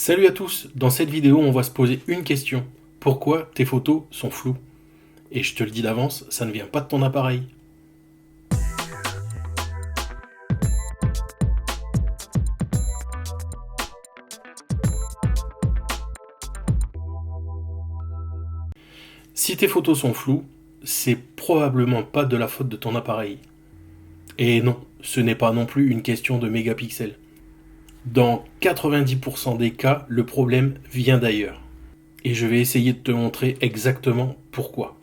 Salut à tous, dans cette vidéo on va se poser une question. Pourquoi tes photos sont floues? Et je te le dis d'avance, ça ne vient pas de ton appareil. Si tes photos sont floues, c'est probablement pas de la faute de ton appareil. Et non, ce n'est pas non plus une question de mégapixels. Dans 90% des cas, le problème vient d'ailleurs. Et je vais essayer de te montrer exactement pourquoi.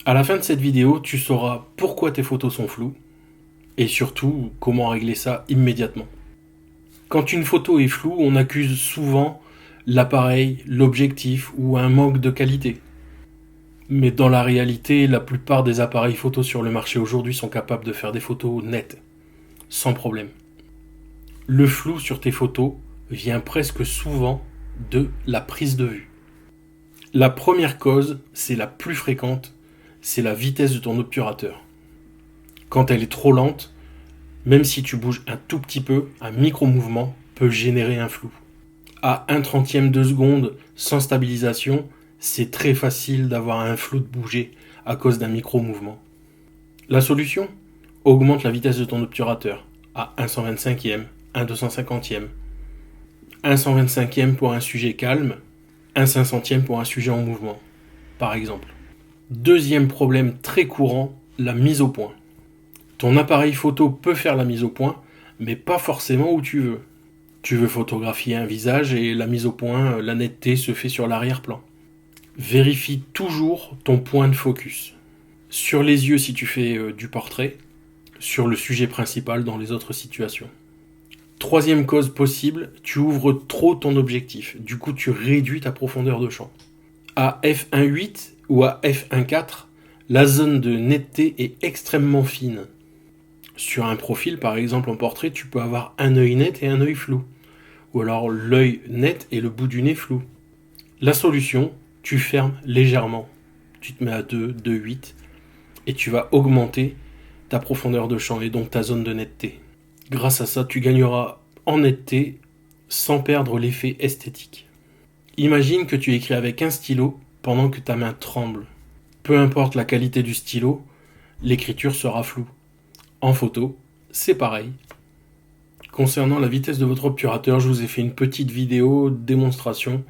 À la fin de cette vidéo, tu sauras pourquoi tes photos sont floues et surtout comment régler ça immédiatement. Quand une photo est floue, on accuse souvent l'appareil, l'objectif ou un manque de qualité. Mais dans la réalité, la plupart des appareils photo sur le marché aujourd'hui sont capables de faire des photos nettes, sans problème. Le flou sur tes photos vient presque souvent de la prise de vue. La première cause, c'est la plus fréquente, c'est la vitesse de ton obturateur. Quand elle est trop lente, même si tu bouges un tout petit peu, un micro-mouvement peut générer un flou. À 1/30 de seconde, sans stabilisation, c'est très facile d'avoir un flou de bouger à cause d'un micro-mouvement. La solution? Augmente la vitesse de ton obturateur à 1/125e, 1/250e. 1/125e pour un sujet calme, 1/500e pour un sujet en mouvement, par exemple. Deuxième problème très courant, la mise au point. Ton appareil photo peut faire la mise au point, mais pas forcément où tu veux. Tu veux photographier un visage et la mise au point, la netteté se fait sur l'arrière-plan. Vérifie toujours ton point de focus. Sur les yeux si tu fais du portrait, sur le sujet principal dans les autres situations. Troisième cause possible, tu ouvres trop ton objectif. Du coup, tu réduis ta profondeur de champ. À f1.8 ou à f1.4, la zone de netteté est extrêmement fine. Sur un profil, par exemple en portrait, tu peux avoir un œil net et un œil flou. Ou alors l'œil net et le bout du nez flou. La solution, tu fermes légèrement. Tu te mets à 2, 2,8 et tu vas augmenter ta profondeur de champ et donc ta zone de netteté. Grâce à ça, tu gagneras en netteté sans perdre l'effet esthétique. Imagine que tu écris avec un stylo pendant que ta main tremble. Peu importe la qualité du stylo, l'écriture sera floue. En photo, c'est pareil. Concernant la vitesse de votre obturateur, je vous ai fait une petite vidéo démonstration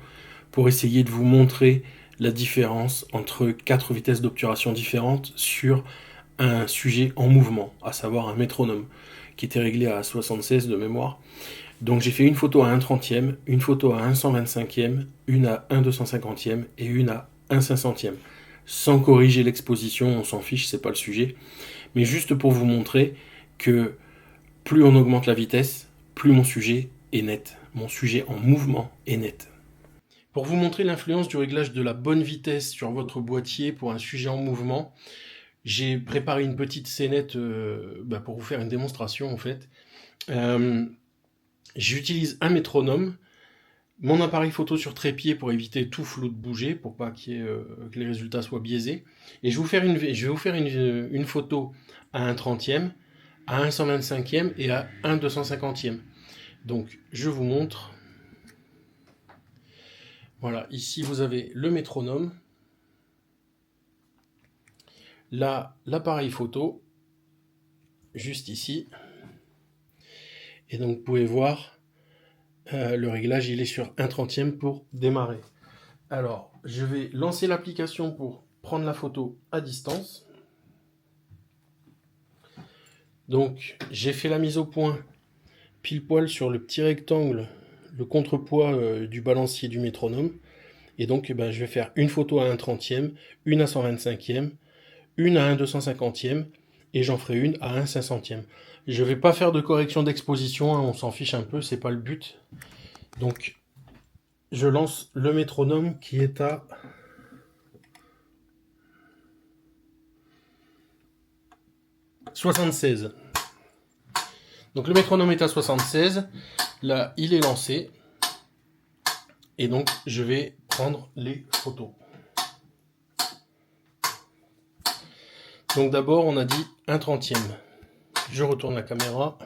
pour essayer de vous montrer la différence entre 4 vitesses d'obturation différentes sur un sujet en mouvement, à savoir un métronome, qui était réglé à 76 de mémoire. Donc j'ai fait une photo à 1/30e, une photo à 1/125e, une à 1/250e et une à 1/500e. Sans corriger l'exposition, on s'en fiche, c'est pas le sujet. Mais juste pour vous montrer que plus on augmente la vitesse, plus mon sujet est net. Mon sujet en mouvement est net. Pour vous montrer l'influence du réglage de la bonne vitesse sur votre boîtier pour un sujet en mouvement, j'ai préparé une petite scénette pour vous faire une démonstration en fait. J'utilise un métronome, mon appareil photo sur trépied pour éviter tout flou de bouger, pour pas que les résultats soient biaisés. Et je vais vous faire une photo à 1/30e, à 1/125e et à 1/250e. Donc je vous montre. Voilà, ici vous avez le métronome. Là, l'appareil photo, juste ici. Et donc vous pouvez voir, le réglage il est sur 1/30e pour démarrer. Alors, je vais lancer l'application pour prendre la photo à distance. Donc, j'ai fait la mise au point pile poil sur le petit rectangle, le contrepoids du balancier du métronome. Et donc, je vais faire une photo à 1/30e, une à 1/125e, une à 1/250e, et j'en ferai une à 1/500e. Je ne vais pas faire de correction d'exposition, hein, on s'en fiche un peu, c'est pas le but. Donc, je lance le métronome qui est à 76. Donc le métronome est à 76. Là, il est lancé. Et donc, je vais prendre les photos. Donc d'abord, on a dit 1/30e. Je retourne la caméra.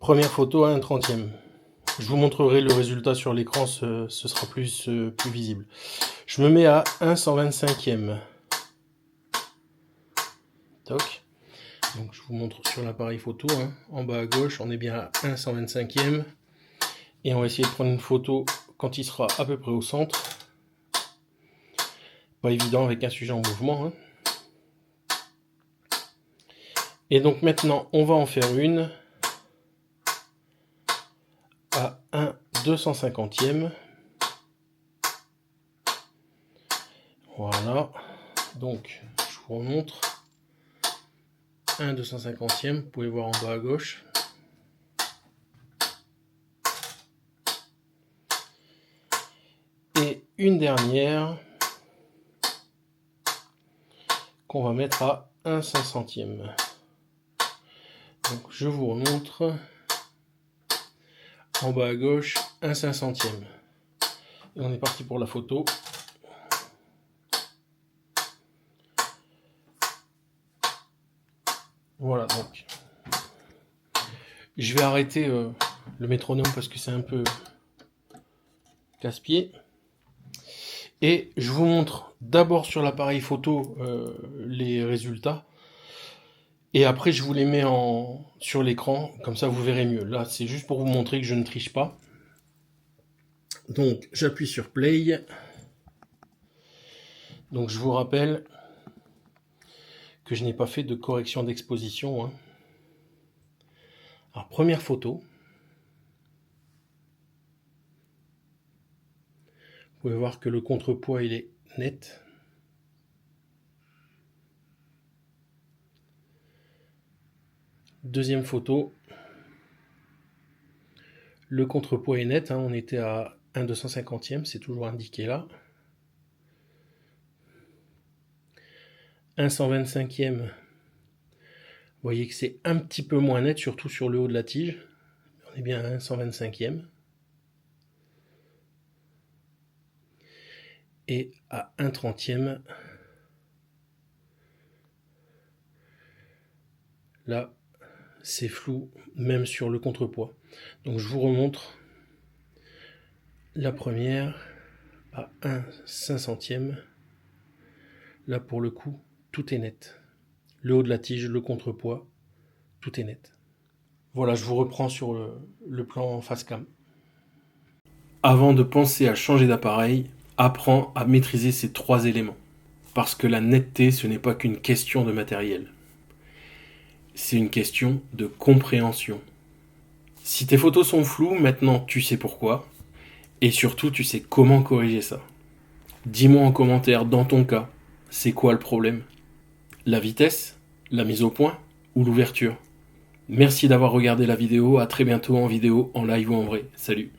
Première photo à 1/30e. Je vous montrerai le résultat sur l'écran, ce sera plus visible. Je me mets à 1/125e. Toc. Donc je vous montre sur l'appareil photo, hein. En bas à gauche, on est bien à 1/125e. Et on va essayer de prendre une photo quand il sera à peu près au centre. Pas évident avec un sujet en mouvement, hein. Et donc maintenant, on va en faire une à 1/250e. Voilà. Donc, je vous remontre. 1/250e, vous pouvez voir en bas à gauche. Et une dernière qu'on va mettre à 1/500e. Donc je vous remontre. En bas à gauche, 1/500e. Et on est parti pour la photo. Voilà, donc je vais arrêter le métronome parce que c'est un peu casse-pied. Et je vous montre d'abord sur l'appareil photo les résultats. Et après, je vous les mets sur l'écran, comme ça vous verrez mieux. Là, c'est juste pour vous montrer que je ne triche pas. Donc, j'appuie sur Play. Donc, je vous rappelle que je n'ai pas fait de correction d'exposition, hein. Alors, première photo. Vous pouvez voir que le contrepoids, il est net. Deuxième photo. Le contrepoids est net, hein. On était à 1/250e, c'est toujours indiqué là. 1/125e. Vous voyez que c'est un petit peu moins net, surtout sur le haut de la tige. On est bien à 1/125e. Et à 1/30e, là, c'est flou, même sur le contrepoids. Donc je vous remontre la première à 1/500e. Là, pour le coup, tout est net. Le haut de la tige, le contrepoids, tout est net. Voilà, je vous reprends sur le plan face cam. Avant de penser à changer d'appareil, apprends à maîtriser ces 3 éléments. Parce que la netteté, ce n'est pas qu'une question de matériel. C'est une question de compréhension. Si tes photos sont floues, maintenant tu sais pourquoi. Et surtout, tu sais comment corriger ça. Dis-moi en commentaire, dans ton cas, c'est quoi le problème? La vitesse, la mise au point ou l'ouverture? Merci d'avoir regardé la vidéo, à très bientôt en vidéo, en live ou en vrai. Salut!